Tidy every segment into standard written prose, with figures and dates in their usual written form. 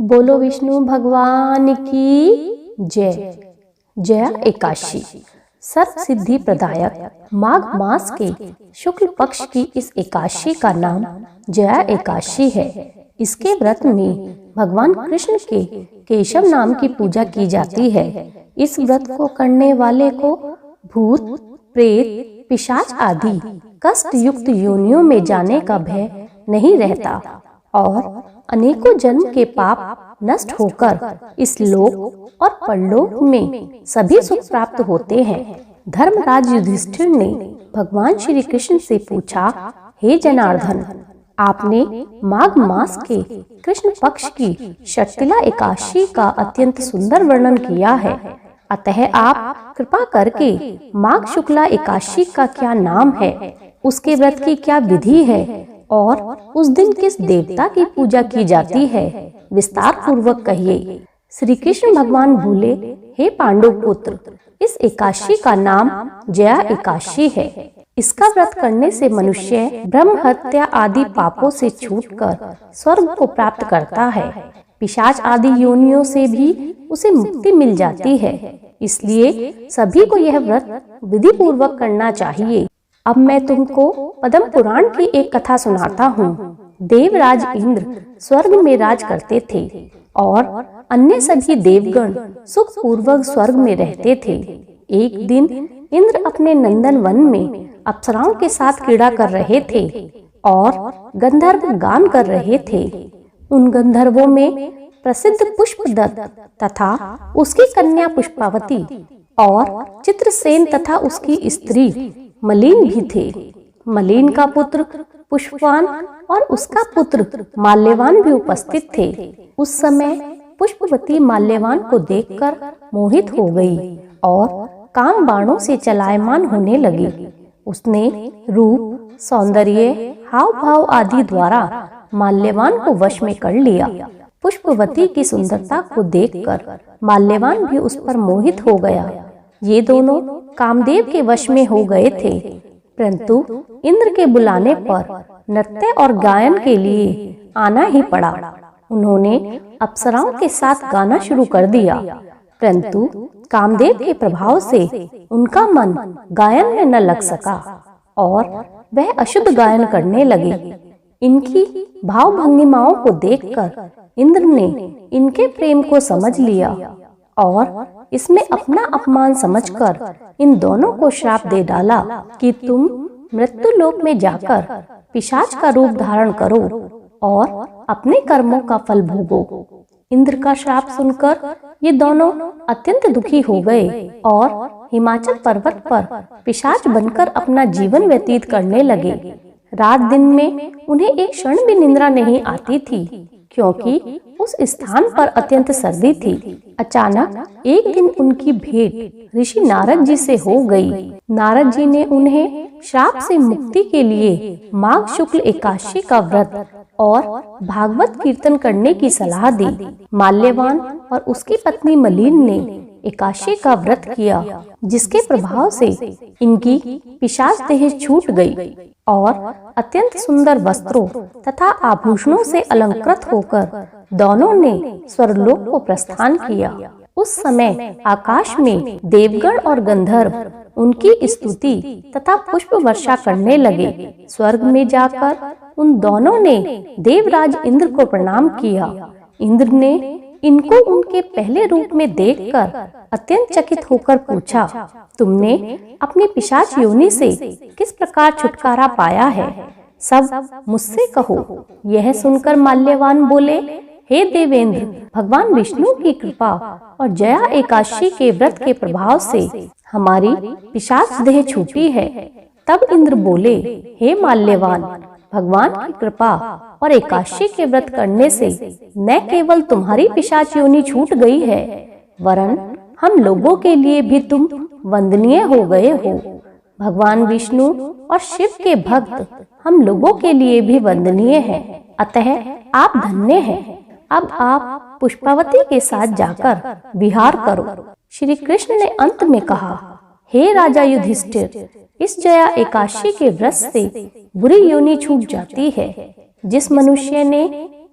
बोलो विष्णु भगवान की जय। जया एकादशी सर्व सिद्धि प्रदायक माघ मास के शुक्ल पक्ष की इस एकादशी का नाम जया एकादशी है। इसके व्रत में भगवान कृष्ण के केशव नाम की पूजा की जाती है। इस व्रत को करने वाले को भूत प्रेत पिशाच आदि कष्ट युक्त योनियों में जाने का भय नहीं रहता और अनेकों जन्म के पाप नष्ट होकर इस लोक और परलोक में सभी सुख प्राप्त होते हैं। धर्मराज युधिष्ठिर ने भगवान श्री कृष्ण से पूछा, हे जनार्दन, आपने माघ मास के कृष्ण पक्ष की षटतिला एकादशी का अत्यंत सुंदर वर्णन किया है, अतः आप कृपा करके माघ शुक्ला एकादशी का क्या नाम है, उसके व्रत की क्या विधि है और उस दिन किस देवता की पूजा की जाती है, विस्तार पूर्वक कहिए। श्री कृष्ण भगवान बोले, हे पांडु पुत्र, इस एकादशी का नाम जया एकादशी है। इसका व्रत करने से मनुष्य ब्रह्म हत्या आदि पापों से छूटकर स्वर्ग को प्राप्त करता है। पिशाच आदि योनियों से भी उसे मुक्ति मिल जाती है। इसलिए सभी को यह व्रत विधि पूर्वक करना चाहिए। अब मैं तुमको पद्म पुराण की एक कथा सुनाता हूँ। देवराज इंद्र स्वर्ग में राज करते थे और अन्य सभी देवगण सुख पूर्वक स्वर्ग में रहते थे। एक दिन इंद्र अपने नंदन वन में अप्सराओं के साथ क्रीड़ा कर रहे थे और गंधर्व गान कर रहे थे। उन गंधर्वों में प्रसिद्ध पुष्पदत्त तथा उसकी कन्या पुष्पावती और चित्रसेन तथा उसकी स्त्री मलिन भी थे। मलिन का पुत्र पुष्पवान और उसका पुत्र माल्यवान भी उपस्थित थे। उस समय पुष्पवती माल्यवान को देखकर मोहित हो गई और काम बाणों से चलायमान होने लगी। उसने रूप, सौंदर्य, हाव भाव आदि द्वारा माल्यवान को वश में कर लिया। पुष्पवती की सुंदरता को देखकर माल्यवान भी उस पर मोहित हो गया। ये दोनों कामदेव के वश में हो गए थे, परंतु इंद्र के बुलाने पर नृत्य और गायन के लिए आना ही पड़ा। उन्होंने अप्सराओं के साथ गाना शुरू कर दिया, परंतु कामदेव के प्रभाव से उनका मन गायन में न लग सका और वह अशुद्ध गायन करने लगे। इनकी भाव भंगिमाओं को देखकर इंद्र ने इनके प्रेम को समझ लिया और इसमें अपना अपमान समझकर इन दोनों को श्राप दे डाला कि तुम मृत्यु लोक में जाकर पिशाच का रूप धारण करो और अपने कर्मों का फल भोगो। इंद्र का श्राप सुनकर ये दोनों अत्यंत दुखी हो गए और हिमाचल पर्वत पर पिशाच बनकर अपना जीवन व्यतीत करने लगे। रात दिन में उन्हें एक क्षण भी निद्रा नहीं आती थी, क्योंकि उस स्थान पर अत्यंत सर्दी थी। अचानक एक दिन उनकी भेंट ऋषि नारद जी से हो गई। नारद जी ने उन्हें श्राप से मुक्ति के लिए माघ शुक्ल एकादशी का व्रत और भागवत कीर्तन करने की सलाह दी। माल्यवान और उसकी पत्नी मलिन ने एकादशी का व्रत किया, जिसके प्रभाव से इनकी पिशाच देह छूट गई और अत्यंत सुंदर वस्त्रों तथा आभूषणों से अलंकृत होकर दोनों ने स्वर्गलोक को प्रस्थान किया। उस समय आकाश में देवगण और गंधर्व उनकी स्तुति तथा पुष्प वर्षा करने लगे। स्वर्ग में जाकर उन दोनों ने देवराज इंद्र को प्रणाम किया। इंद्र ने इनको उनके पहले रूप में देखकर अत्यंत चकित होकर पूछा, तुमने अपनी पिशाच योनि से किस प्रकार छुटकारा पाया है? सब मुझसे कहो। यह सुनकर माल्यवान बोले, हे देवेंद्र, भगवान विष्णु की कृपा और जया एकादशी के व्रत के प्रभाव से हमारी पिशाच देह छूटी है। तब इंद्र बोले, हे माल्यवान, भगवान की कृपा और एकादशी के व्रत करने से न केवल तुम्हारी पिशाच योनि छूट गई है, वरन हम लोगों के लिए भी तुम वंदनीय हो गए हो। भगवान विष्णु और शिव के भक्त हम लोगों के लिए भी वंदनीय हैं, अतः आप धन्य हैं। अब आप पुष्पावती के साथ जाकर विहार करो। श्री कृष्ण ने अंत में कहा, हे राजा युधिष्ठिर, इस जया एकादशी के व्रत से बुरी योनि छूट जाती है। जिस मनुष्य ने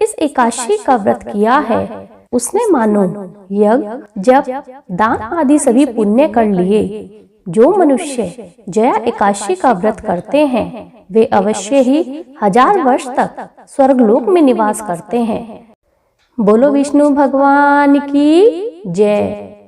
इस एकादशी का व्रत किया है उसने मानो यज्ञ, जप, दान आदि सभी पुण्य कर लिए। जो मनुष्य जया एकादशी का व्रत करते हैं वे अवश्य ही 1000 वर्ष तक स्वर्गलोक में निवास करते हैं। बोलो विष्णु भगवान की जय।